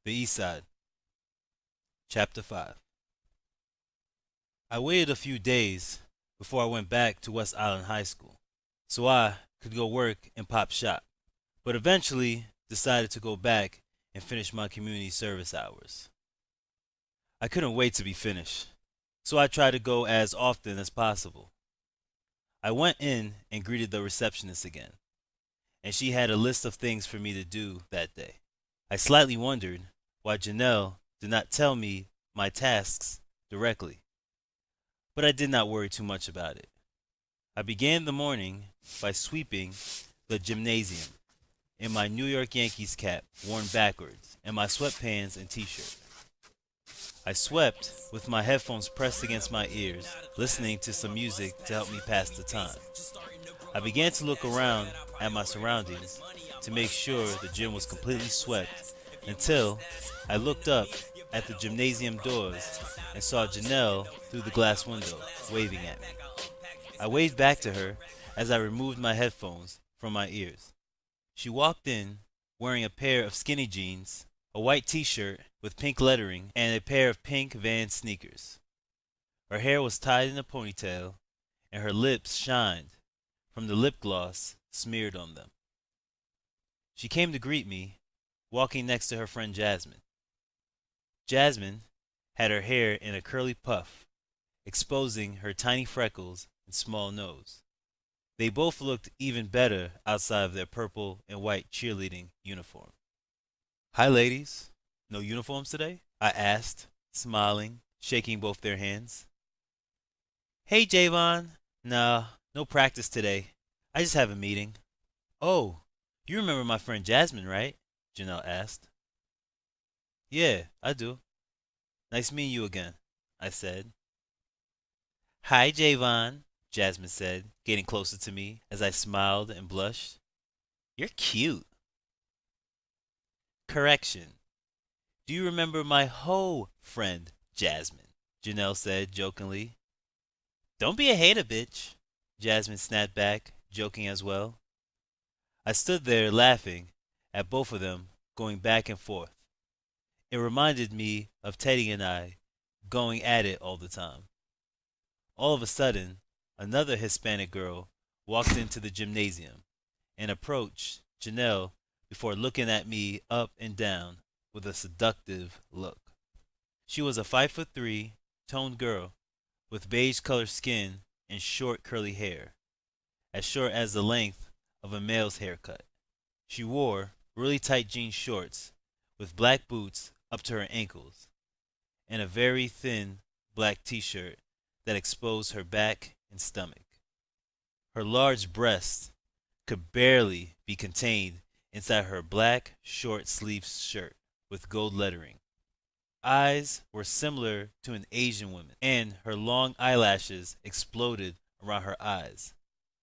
The EastSide Chapter 5. I waited a few days before I went back to West Island High School so I could go work in Pop's shop, but eventually decided to go back and finish my community service hours. I couldn't wait to be finished, so I tried to go as often as possible. I went in and greeted the receptionist again, and she had a list of things for me to do that day. I slightly wondered why Janelle did not tell me my tasks directly, but I did not worry too much about it. I began the morning by sweeping the gymnasium in my New York Yankees cap worn backwards and my sweatpants and t-shirt. I swept with my headphones pressed against my ears, listening to some music to help me pass the time. I began to look around at my surroundings to make sure the gym was completely swept until I looked up at the gymnasium doors and saw Janelle through the glass window waving at me. I waved back to her as I removed my headphones from my ears. She walked in wearing a pair of skinny jeans, a white t-shirt with pink lettering, and a pair of pink Vans sneakers. Her hair was tied in a ponytail, and her lips shined from the lip gloss smeared on them. She came to greet me, walking next to her friend Jasmine. Jasmine had her hair in a curly puff, exposing her tiny freckles and small nose. They both looked even better outside of their purple and white cheerleading uniform. Hi, ladies. No uniforms today? I asked, smiling, shaking both their hands. Hey, Jahvon. Nah, no practice today. I just have a meeting. Oh, you remember my friend Jasmine, right? Janelle asked. Yeah, I do. Nice meeting you again, I said. Hi, Jahvon, Jasmine said, getting closer to me as I smiled and blushed. You're cute. Correction. Do you remember my hoe friend, Jasmine? Janelle said jokingly. Don't be a hater, bitch, Jasmine snapped back, joking as well. I stood there laughing at both of them going back and forth. It reminded me of Teddy and I going at it all the time. All of a sudden, another Hispanic girl walked into the gymnasium and approached Janelle before looking at me up and down with a seductive look. She was a 5'3" toned girl with beige colored skin and short curly hair, as short as the length of a male's haircut. She wore really tight jean shorts with black boots up to her ankles and a very thin black t-shirt that exposed her back and stomach. Her large breasts could barely be contained inside her black short sleeved shirt with gold lettering. Eyes were similar to an Asian woman, and her long eyelashes exploded around her eyes,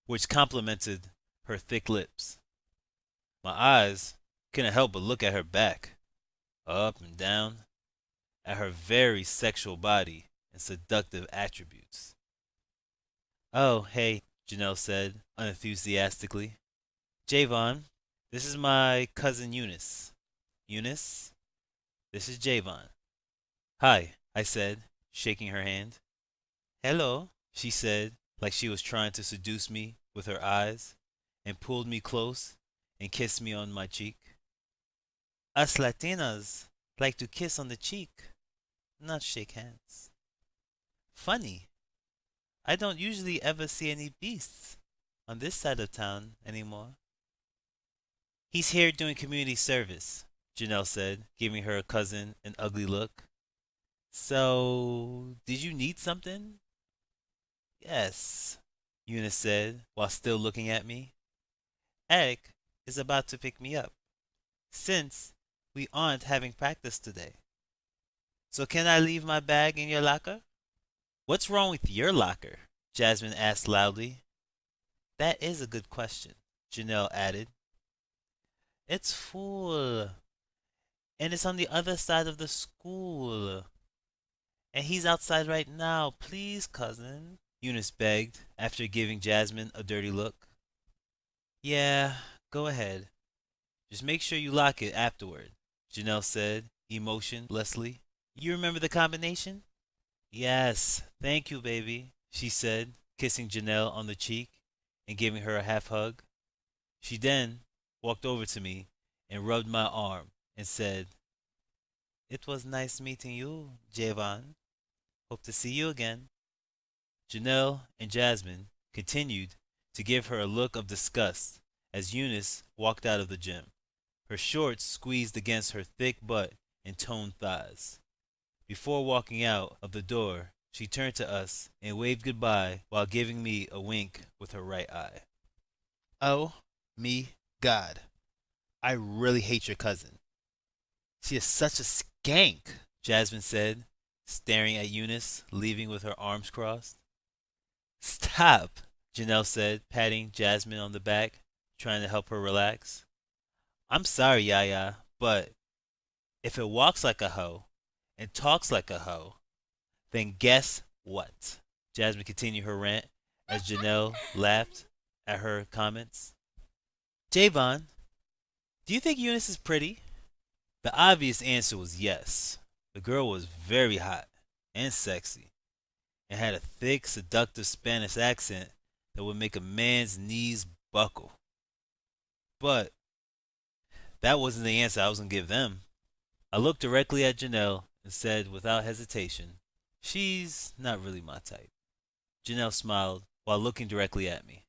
which complemented her thick lips. My eyes couldn't help but look at her back, up and down, at her very sexual body and seductive attributes. Oh, hey, Janelle said unenthusiastically. Jahvon, this is my cousin Eunice. Eunice, this is Jahvon. Hi, I said, shaking her hand. Hello, she said, like she was trying to seduce me with her eyes, and pulled me close and kissed me on my cheek. Us Latinas like to kiss on the cheek, not shake hands. Funny, I don't usually ever see any beasts on this side of town anymore. He's here doing community service, Janelle said, giving her cousin an ugly look. So, did you need something? Yes, Eunice said while still looking at me. Eric is about to pick me up, since we aren't having practice today. So can I leave my bag in your locker? What's wrong with your locker? Jasmine asked loudly. That is a good question, Janelle added. It's full, and it's on the other side of the school. And he's outside right now. Please, cousin, Eunice begged after giving Jasmine a dirty look. Yeah, go ahead. Just make sure you lock it afterward, Janelle said, emotionlessly. You remember the combination? Yes, thank you, baby, she said, kissing Janelle on the cheek and giving her a half hug. She then walked over to me and rubbed my arm and said, "It was nice meeting you, Jahvon. Hope to see you again." Janelle and Jasmine continued to give her a look of disgust as Eunice walked out of the gym, her shorts squeezed against her thick butt and toned thighs. Before walking out of the door, she turned to us and waved goodbye while giving me a wink with her right eye. Oh, me, God. I really hate your cousin. She is such a skank, Jasmine said, staring at Eunice, leaving with her arms crossed. Stop, Janelle said, patting Jasmine on the back, trying to help her relax. I'm sorry, Yaya, but if it walks like a hoe and talks like a hoe, then guess what? Jasmine continued her rant as Janelle laughed at her comments. Jahvon, do you think Eunice is pretty? The obvious answer was yes. The girl was very hot and sexy and had a thick, seductive Spanish accent that would make a man's knees buckle. But that wasn't the answer I was going to give them. I looked directly at Janelle and said without hesitation, "She's not really my type." Janelle smiled while looking directly at me.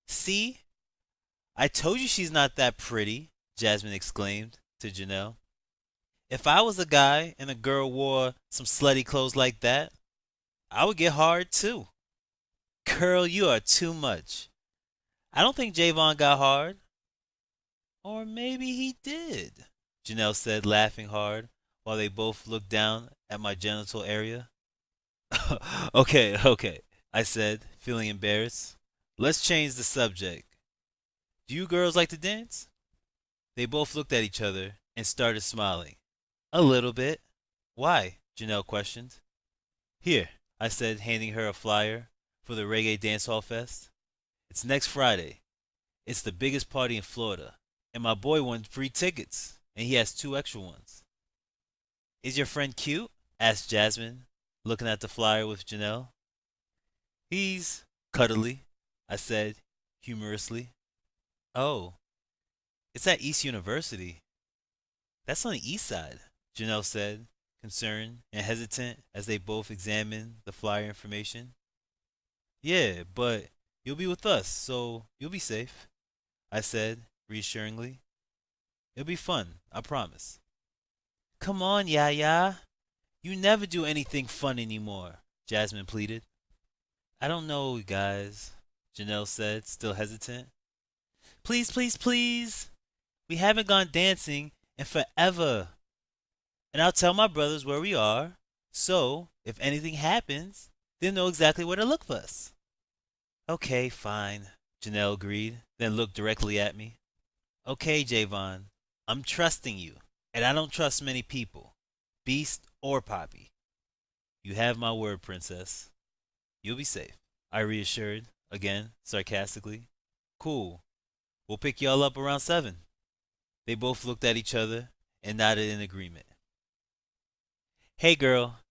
"See? I told you she's not that pretty," Jasmine exclaimed to Janelle. "If I was a guy and a girl wore some slutty clothes like that, I would get hard too." "Girl, you are too much. I don't think Jahvon got hard. Or maybe he did," Janelle said, laughing hard while they both looked down at my genital area. Okay, I said, feeling embarrassed. "Let's change the subject. Do you girls like to dance?" They both looked at each other and started smiling. "A little bit." "Why?" Janelle questioned. "Here," I said, handing her a flyer for the Reggae Dancehall Fest. "It's next Friday. It's the biggest party in Florida, and my boy won free tickets, and he has two extra ones." "Is your friend cute?" asked Jasmine, looking at the flyer with Janelle. "He's cuddly," I said humorously. "Oh, it's at East University. That's on the east side," Janelle said, concerned and hesitant as they both examined the flyer information. "Yeah, but you'll be with us, so you'll be safe," I said reassuringly. "It'll be fun, I promise." "Come on, Yaya. You never do anything fun anymore," Jasmine pleaded. "I don't know, guys," Janelle said, still hesitant. "Please, please, please. We haven't gone dancing in forever. And I'll tell my brothers where we are, so if anything happens, they'll know exactly where to look for us." "Okay, fine," Janelle agreed, then looked directly at me. "Okay, Jahvon, I'm trusting you, and I don't trust many people, Beast or Poppy. You have my word, princess. You'll be safe," I reassured, again, sarcastically. "Cool. We'll pick y'all up around 7. They both looked at each other and nodded in agreement. "Hey, girl,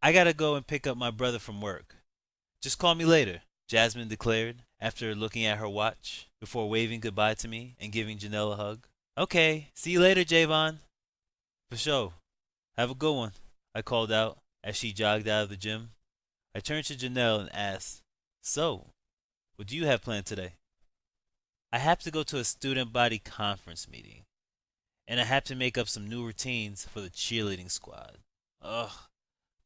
I gotta go and pick up my brother from work. Just call me later," Jasmine declared after looking at her watch before waving goodbye to me and giving Janelle a hug. "Okay, see you later, Jahvon." "For sure. Have a good one," I called out as she jogged out of the gym. I turned to Janelle and asked, "So, what do you have planned today?" "I have to go to a student body conference meeting, and I have to make up some new routines for the cheerleading squad. Ugh,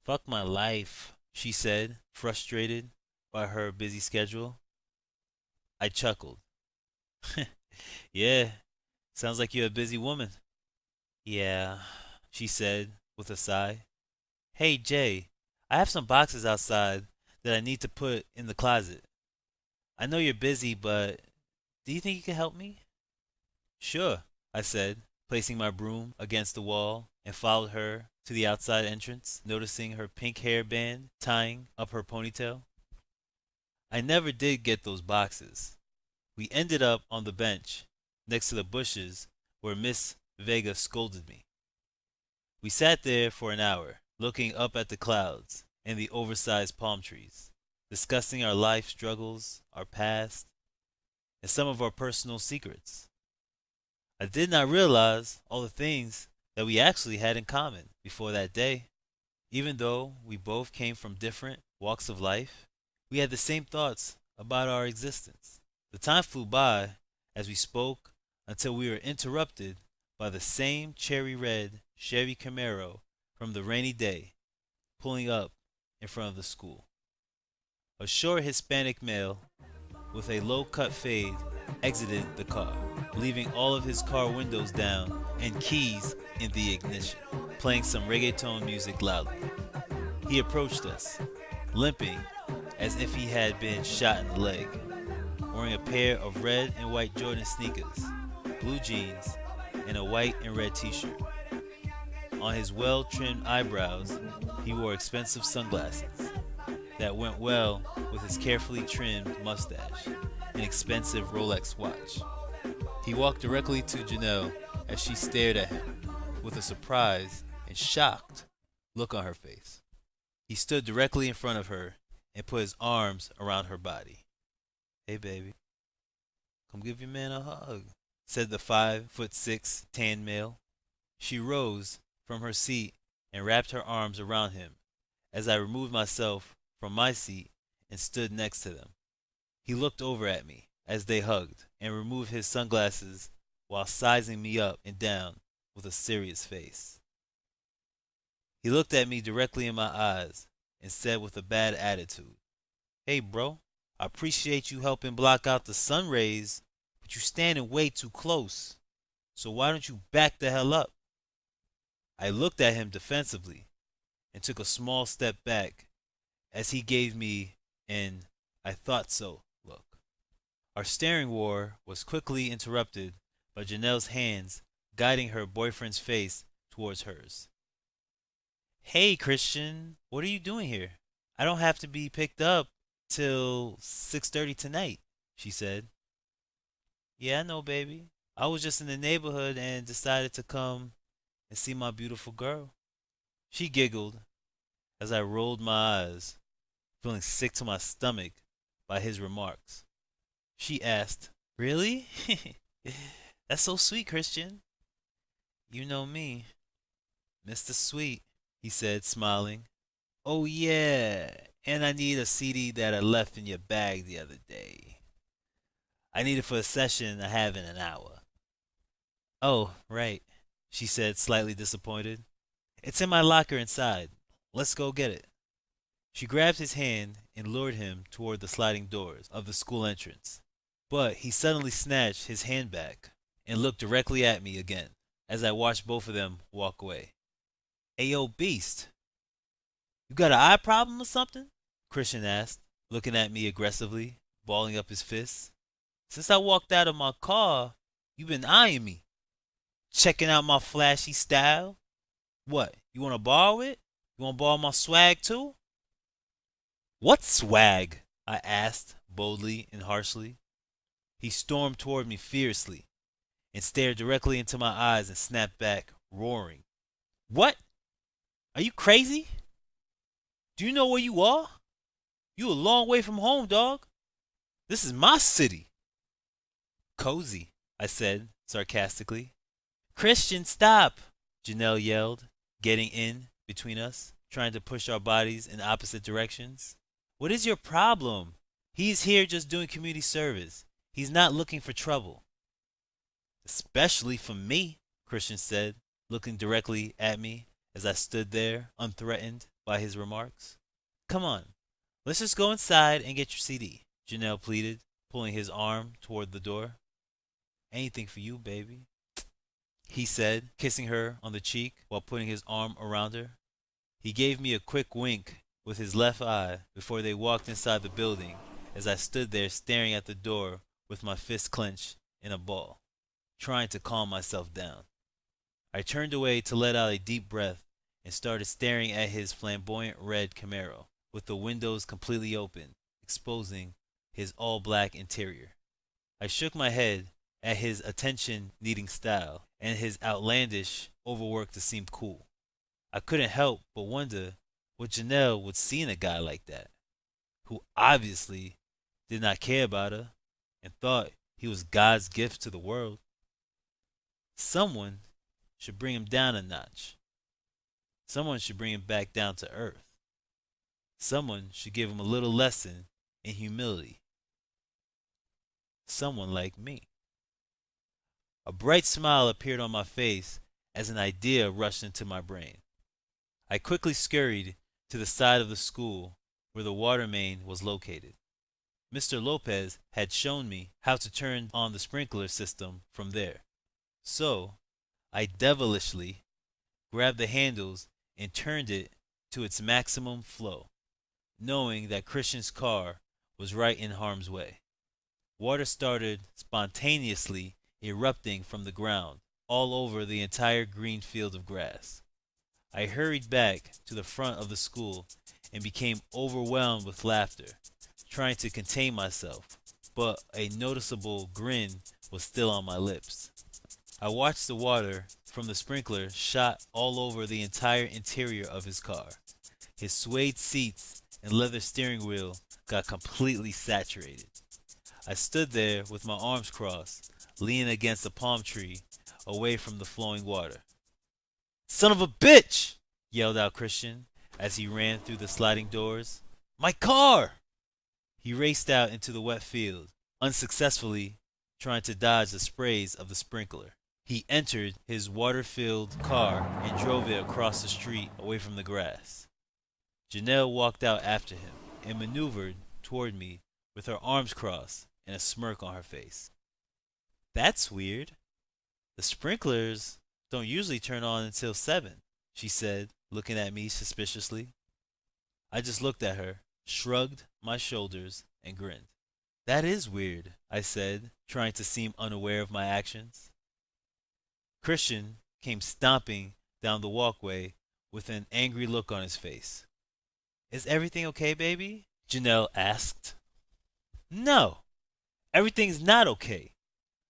fuck my life," she said, frustrated by her busy schedule. I chuckled. "Yeah, sounds like you're a busy woman." "Yeah," she said with a sigh. "Hey, Jay, I have some boxes outside that I need to put in the closet. I know you're busy, but do you think you can help me?" "Sure," I said, placing my broom against the wall and followed her to the outside entrance, noticing her pink hairband tying up her ponytail. I never did get those boxes. We ended up on the bench next to the bushes where Miss Vega scolded me. We sat there for an hour, looking up at the clouds and the oversized palm trees, discussing our life struggles, our past, and some of our personal secrets. I did not realize all the things that we actually had in common before that day. Even though we both came from different walks of life, we had the same thoughts about our existence. The time flew by as we spoke until we were interrupted by the same cherry red Chevy Camaro from the rainy day pulling up in front of the school. A short Hispanic male with a low cut fade exited the car, leaving all of his car windows down and keys in the ignition, playing some reggaeton music loudly. He approached us, limping as if he had been shot in the leg, wearing a pair of red and white Jordan sneakers, blue jeans, and a white and red t-shirt. On his well-trimmed eyebrows, he wore expensive sunglasses that went well with his carefully trimmed mustache and expensive Rolex watch. He walked directly to Janelle as she stared at him with a surprised and shocked look on her face. He stood directly in front of her and put his arms around her body. "Hey, baby, come give your man a hug," said the 5'6" tan male. She rose from her seat and wrapped her arms around him as I removed myself from my seat and stood next to them. He looked over at me as they hugged and removed his sunglasses while sizing me up and down with a serious face. He looked at me directly in my eyes and said with a bad attitude, "Hey, bro, I appreciate you helping block out the sun rays, but you standing way too close. So why don't you back the hell up?" I looked at him defensively and took a small step back as he gave me an "I thought so" look. Our staring war was quickly interrupted by Janelle's hands guiding her boyfriend's face towards hers. "Hey, Christian, what are you doing here? I don't have to be picked up till 6:30 tonight," she said. "Yeah, I know, baby. I was just in the neighborhood and decided to come and see my beautiful girl." She giggled as I rolled my eyes, feeling sick to my stomach by his remarks. She asked, "Really? That's so sweet, Christian." "You know me, Mr. Sweet," he said, smiling. "Oh, yeah, and I need a CD that I left in your bag the other day. I need it for a session I have in an hour." "Oh, right," she said, slightly disappointed. "It's in my locker inside. Let's go get it." She grabbed his hand and lured him toward the sliding doors of the school entrance. But he suddenly snatched his hand back and looked directly at me again as I watched both of them walk away. "Hey, yo, Beast, you got an eye problem or something?" Christian asked, looking at me aggressively, balling up his fists. "Since I walked out of my car, you been eyeing me, checking out my flashy style. What, you want to borrow it? You want to borrow my swag too?" "What swag?" I asked, boldly and harshly. He stormed toward me fiercely and stared directly into my eyes and snapped back, roaring. "What? Are you crazy? Do you know where you are? You a long way from home, dog. This is my city." "Cozy," I said, sarcastically. "Christian, stop!" Janelle yelled, getting in between us, trying to push our bodies in opposite directions. "What is your problem? He's here just doing community service. He's not looking for trouble." "Especially from me," Christian said, looking directly at me as I stood there, unthreatened by his remarks. "Come on, let's just go inside and get your CD," Janelle pleaded, pulling his arm toward the door. "Anything for you, baby," he said, kissing her on the cheek while putting his arm around her. He gave me a quick wink with his left eye before they walked inside the building as I stood there staring at the door with my fist clenched in a ball, trying to calm myself down. I turned away to let out a deep breath and started staring at his flamboyant red Camaro with the windows completely open, exposing his all-black interior. I shook my head at his attention-needing style and his outlandish overwork to seem cool. I couldn't help but wonder what Janelle would see in a guy like that, who obviously did not care about her and thought he was God's gift to the world. Someone should bring him down a notch. Someone should bring him back down to earth. Someone should give him a little lesson in humility. Someone like me. A bright smile appeared on my face as an idea rushed into my brain. I quickly scurried to the side of the school where the water main was located. Mr. Lopez had shown me how to turn on the sprinkler system from there. So I devilishly grabbed the handles and turned it to its maximum flow, knowing that Christian's car was right in harm's way. Water started spontaneously erupting from the ground all over the entire green field of grass. I hurried back to the front of the school and became overwhelmed with laughter, trying to contain myself, but a noticeable grin was still on my lips. I watched the water from the sprinkler shot all over the entire interior of his car. His suede seats and leather steering wheel got completely saturated. I stood there with my arms crossed, leaning against a palm tree, away from the flowing water. "Son of a bitch!" yelled out Christian as he ran through the sliding doors. "My car!" He raced out into the wet field, unsuccessfully trying to dodge the sprays of the sprinkler. He entered his water-filled car and drove it across the street away from the grass. Janelle walked out after him and maneuvered toward me with her arms crossed and a smirk on her face. "That's weird. The sprinklers don't usually turn on until 7, she said, looking at me suspiciously. I just looked at her, shrugged my shoulders, and grinned. "That is weird," I said, trying to seem unaware of my actions. Christian came stomping down the walkway with an angry look on his face. "Is everything okay, baby?" Janelle asked. "No, everything's not okay.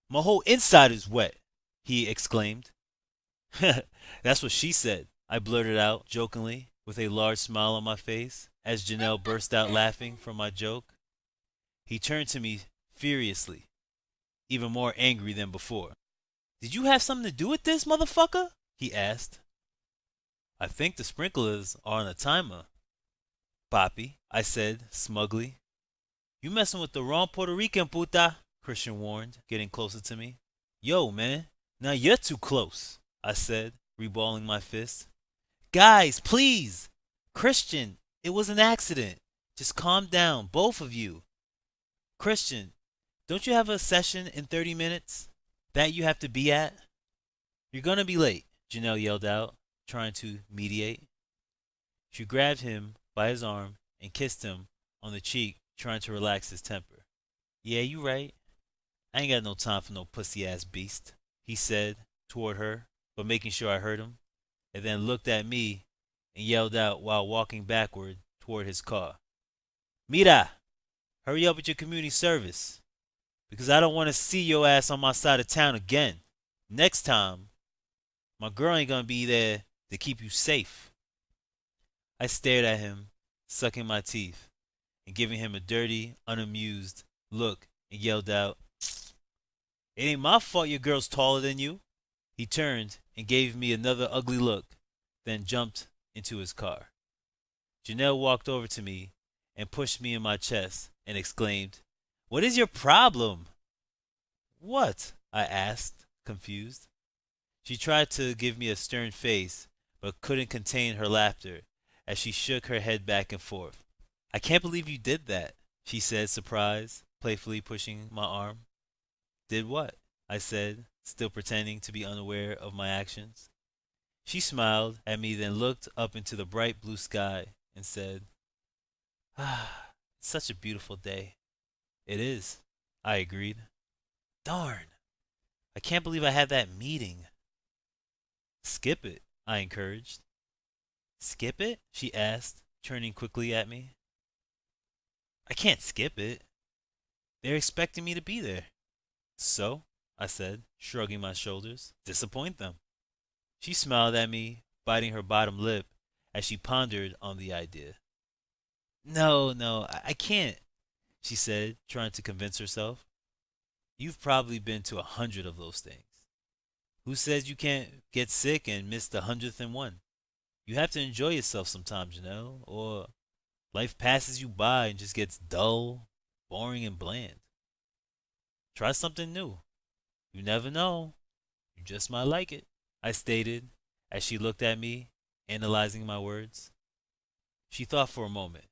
My whole inside is wet," he exclaimed. "That's what she said," I blurted out jokingly, with a large smile on my face, as Janelle burst out laughing from my joke. He turned to me furiously, even more angry than before. "Did you have something to do with this, motherfucker?" he asked. "I think the sprinklers are on a timer, Papi," I said smugly. "You messing with the wrong Puerto Rican, puta," Christian warned, getting closer to me. "Yo, man, now you're too close," I said, reballing my fist. "Guys, please! Christian, it was an accident. Just calm down, both of you. Christian, don't you have a session in 30 minutes that you have to be at?" "You're gonna be late," Janelle yelled out, trying to mediate. She grabbed him by his arm and kissed him on the cheek, trying to relax his temper. "Yeah, you right. I ain't got no time for no pussy-ass beast," he said toward her, but making sure I heard him, and then looked at me and yelled out while walking backward toward his car. "Mira, hurry up with your community service, because I don't want to see your ass on my side of town again. Next time, my girl ain't gonna be there to keep you safe." I stared at him, sucking my teeth, and giving him a dirty, unamused look, and yelled out, "It ain't my fault your girl's taller than you." He turned and gave me another ugly look, then jumped into his car. Janelle walked over to me and pushed me in my chest and exclaimed, "What is your problem?" "What?" I asked, confused. She tried to give me a stern face, but couldn't contain her laughter as she shook her head back and forth. "I can't believe you did that," she said, surprised, playfully pushing my arm. "Did what?" I said, still pretending to be unaware of my actions. She smiled at me, then looked up into the bright blue sky and said, It's such a beautiful day." "It is," I agreed. "Darn, I can't believe I had that meeting." "Skip it," I encouraged. "Skip it?" she asked, turning quickly at me. "I can't skip it. They're expecting me to be there." "So," I said, shrugging my shoulders, "disappoint them." She smiled at me biting her bottom lip as she pondered on the idea. No, no, I can't, she said, trying to convince herself. You've probably been to 100 of those things. Who says you can't get sick and miss the 100th and one? You have to enjoy yourself sometimes, or life passes you by and just gets dull, boring, and bland. Try something new. You never know. You just might like it, I stated as she looked at me, analyzing my words. She thought for a moment,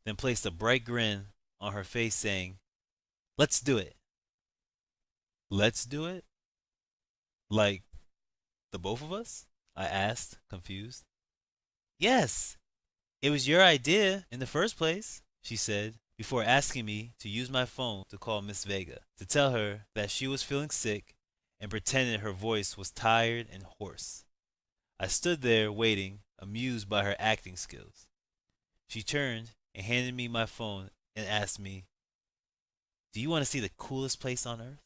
then placed a bright grin on her face, saying, Let's do it. Let's do it? Like the both of us? I asked, confused. Yes, it was your idea in the first place, she said, before asking me to use my phone to call Miss Vega to tell her that she was feeling sick and pretended her voice was tired and hoarse. I stood there waiting, amused by her acting skills. She turned and handed me my phone and asked me, Do you want to see the coolest place on earth?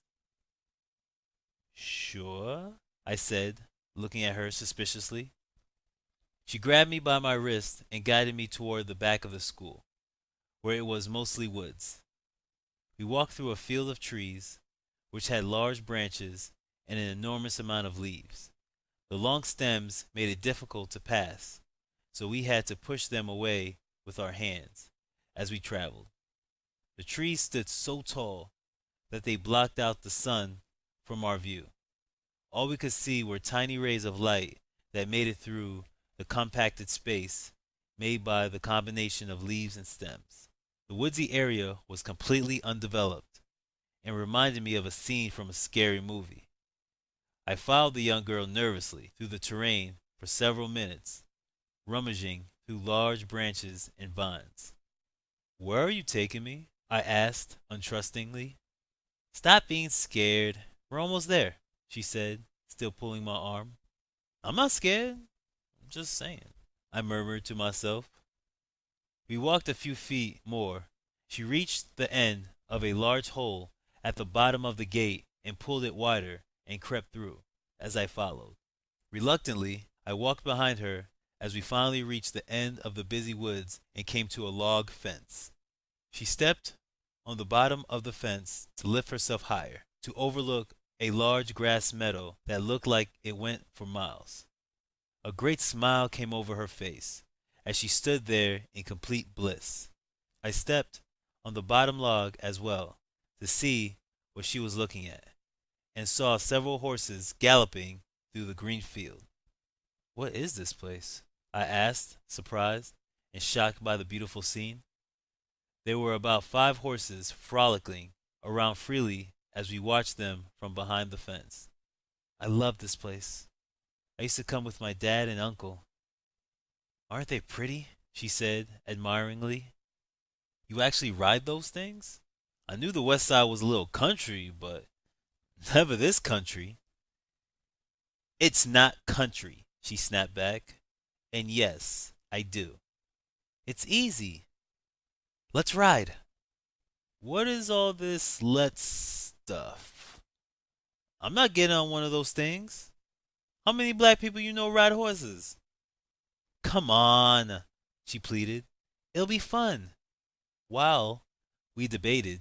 Sure, I said, looking at her suspiciously. She grabbed me by my wrist and guided me toward the back of the school, where it was mostly woods. We walked through a field of trees, which had large branches and an enormous amount of leaves. The long stems made it difficult to pass, so we had to push them away with our hands as we traveled. The trees stood so tall that they blocked out the sun from our view. All we could see were tiny rays of light that made it through the compacted space made by the combination of leaves and stems. The woodsy area was completely undeveloped and reminded me of a scene from a scary movie. I followed the young girl nervously through the terrain for several minutes, rummaging through large branches and vines. Where are you taking me? I asked untrustingly. Stop being scared. We're almost there, she said, still pulling my arm. I'm not scared. I'm just saying, I murmured to myself. We walked a few feet more. She reached the end of a large hole at the bottom of the gate and pulled it wider and crept through, as I followed. Reluctantly, I walked behind her as we finally reached the end of the busy woods and came to a log fence. She stepped on the bottom of the fence to lift herself higher, to overlook a large grass meadow that looked like it went for miles. A great smile came over her face as she stood there in complete bliss. I stepped on the bottom log as well to see what she was looking at, and saw several horses galloping through the green field. What is this place? I asked, surprised and shocked by the beautiful scene. There were about 5 horses frolicking around freely as we watched them from behind the fence. I love this place. I used to come with my dad and uncle. Aren't they pretty? She said admiringly. You actually ride those things? I knew the west side was a little country, but never this country. It's not country, she snapped back. And yes, I do. It's easy. Let's ride. What is all this let's stuff? I'm not getting on one of those things. How many black people you know ride horses? Come on, she pleaded. It'll be fun. While we debated,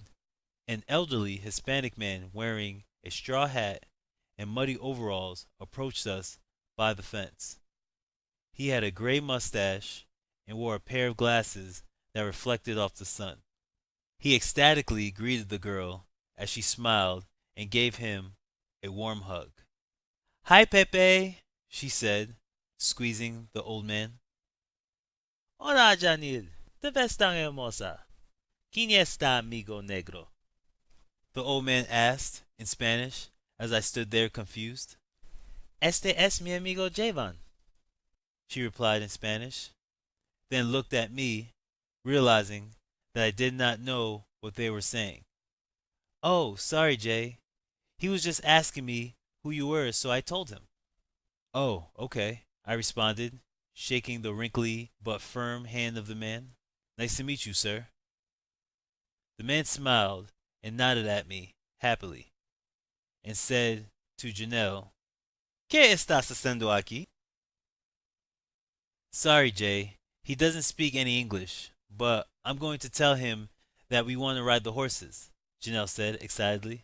an elderly Hispanic man wearing a straw hat and muddy overalls approached us by the fence. He had a gray mustache and wore a pair of glasses that reflected off the sun. He ecstatically greeted the girl as she smiled and gave him a warm hug. Hi, Pepe, she said, squeezing the old man. Hola, Janil. Te ves tan hermosa. ¿Quién está amigo negro? The old man asked in Spanish as I stood there confused. Este es mi amigo Jahvon, she replied in Spanish, then looked at me, realizing that I did not know what they were saying. Oh, sorry, Jay. He was just asking me who you were, so I told him. Oh, okay, I responded, shaking the wrinkly but firm hand of the man. Nice to meet you, sir. The man smiled and nodded at me happily and said to Janelle, ¿Qué estás haciendo aquí? Sorry, Jay. He doesn't speak any English, but I'm going to tell him that we want to ride the horses, Janelle said excitedly.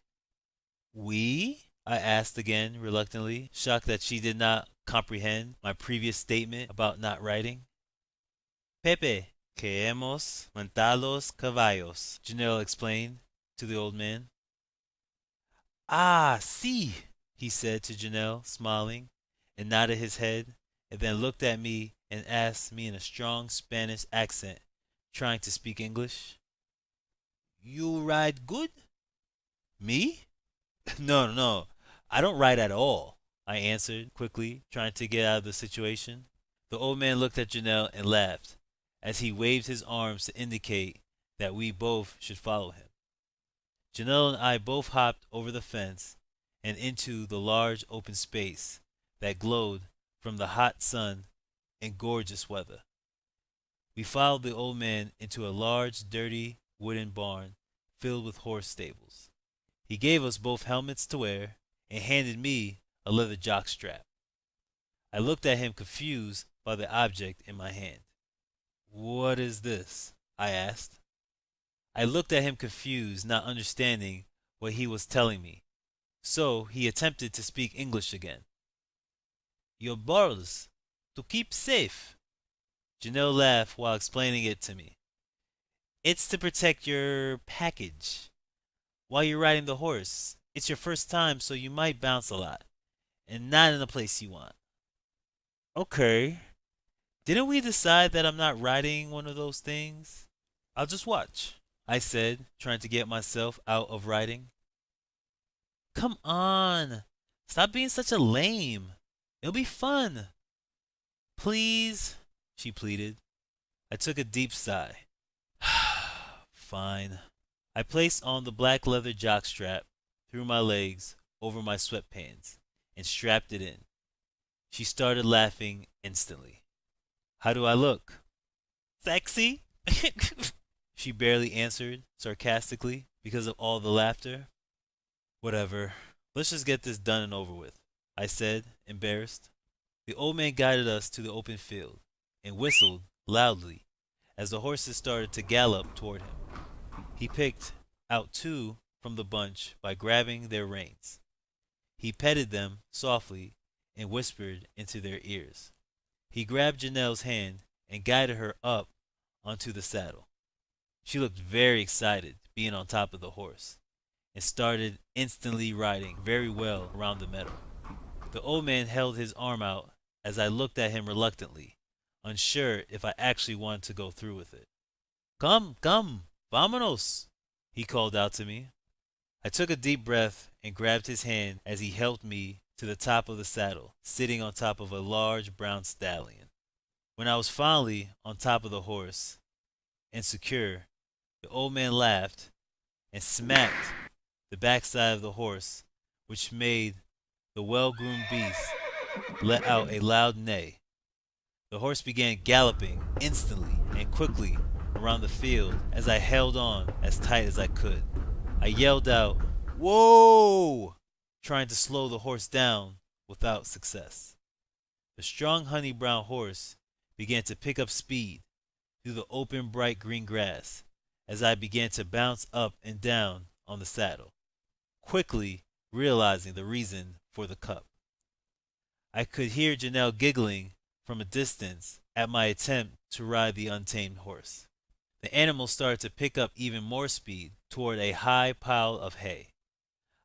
We? I asked again reluctantly, shocked that she did not comprehend my previous statement about not riding. Pepe, que hemos montados caballos, Janelle explained to the old man. Ah, sí, he said to Janelle, smiling, and nodded his head, and then looked at me and asked me in a strong Spanish accent, trying to speak English. You ride good? Me? No, no, I don't ride at all, I answered quickly, trying to get out of the situation. The old man looked at Janelle and laughed as he waved his arms to indicate that we both should follow him. Janelle and I both hopped over the fence and into the large open space that glowed from the hot sun and gorgeous weather. We followed the old man into a large, dirty wooden barn filled with horse stables. He gave us both helmets to wear and handed me a leather jock strap. I looked at him confused by the object in my hand. What is this? I asked. I looked at him confused, not understanding what he was telling me. So he attempted to speak English again. Your balls, to keep safe. Janelle laughed while explaining it to me. It's to protect your package. While you're riding the horse, it's your first time, so you might bounce a lot, and not in the place you want. Okay. Didn't we decide that I'm not riding one of those things? I'll just watch, I said, trying to get myself out of riding. Come on. Stop being such a lame. It'll be fun. Please, she pleaded. I took a deep sigh. Fine. I placed on the black leather jockstrap through my legs over my sweatpants and strapped it in. She started laughing instantly. How do I look? Sexy? She barely answered sarcastically because of all the laughter. Whatever. Let's just get this done and over with, I said, embarrassed. The old man guided us to the open field and whistled loudly as the horses started to gallop toward him. He picked out two from the bunch by grabbing their reins. He petted them softly and whispered into their ears. He grabbed Janelle's hand and guided her up onto the saddle. She looked very excited being on top of the horse and started instantly riding very well around the meadow. The old man held his arm out as I looked at him reluctantly, unsure if I actually wanted to go through with it. Come, come, vámonos, he called out to me. I took a deep breath and grabbed his hand as he helped me to the top of the saddle, sitting on top of a large brown stallion. When I was finally on top of the horse and secure, the old man laughed and smacked the backside of the horse, which made the well-groomed beast let out a loud neigh. The horse began galloping instantly and quickly around the field as I held on as tight as I could. I yelled out, "Whoa!" trying to slow the horse down without success. The strong honey brown horse began to pick up speed through the open bright green grass as I began to bounce up and down on the saddle, quickly realizing the reason for the cup. I could hear Janelle giggling from a distance at my attempt to ride the untamed horse. The animal started to pick up even more speed toward a high pile of hay.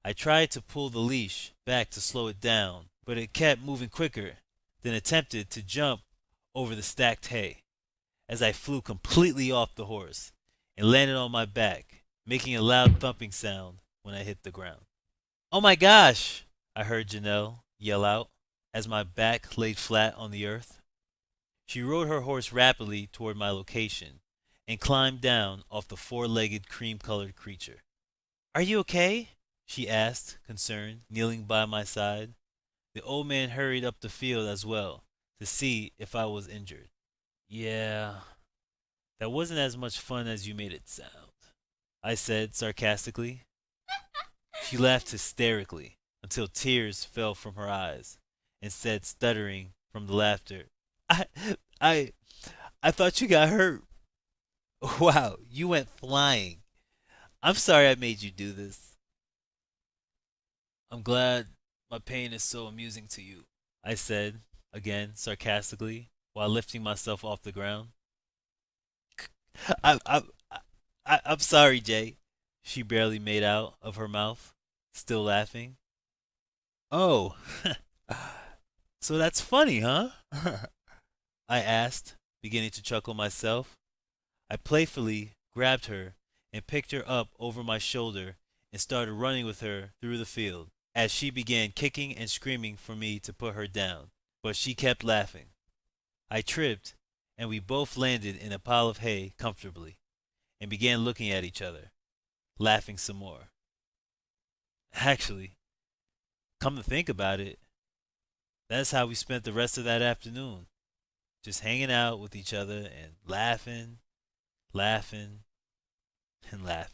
I tried to pull the leash back to slow it down, but it kept moving quicker, then attempted to jump over the stacked hay as I flew completely off the horse and landed on my back, making a loud thumping sound when I hit the ground. Oh my gosh! I heard Janelle yell out as my back laid flat on the earth. She rode her horse rapidly toward my location and climbed down off the four-legged cream-colored creature. Are you okay? She asked, concerned, kneeling by my side. The old man hurried up the field as well to see if I was injured. Yeah, that wasn't as much fun as you made it sound, I said sarcastically. She laughed hysterically until tears fell from her eyes and said, stuttering from the laughter, I, I I thought you got hurt. Wow, you went flying. I'm sorry I made you do this. I'm glad my pain is so amusing to you, I said, again sarcastically, while lifting myself off the ground. I, I, I'm sorry, Jay. She barely made out of her mouth, still laughing. Oh, so that's funny, huh? I asked, beginning to chuckle myself. I playfully grabbed her and picked her up over my shoulder and started running with her through the field as she began kicking and screaming for me to put her down. But she kept laughing. I tripped, and we both landed in a pile of hay comfortably and began looking at each other, laughing some more. Actually, come to think about it, that's how we spent the rest of that afternoon, just hanging out with each other and laughing, laughing, and laughing.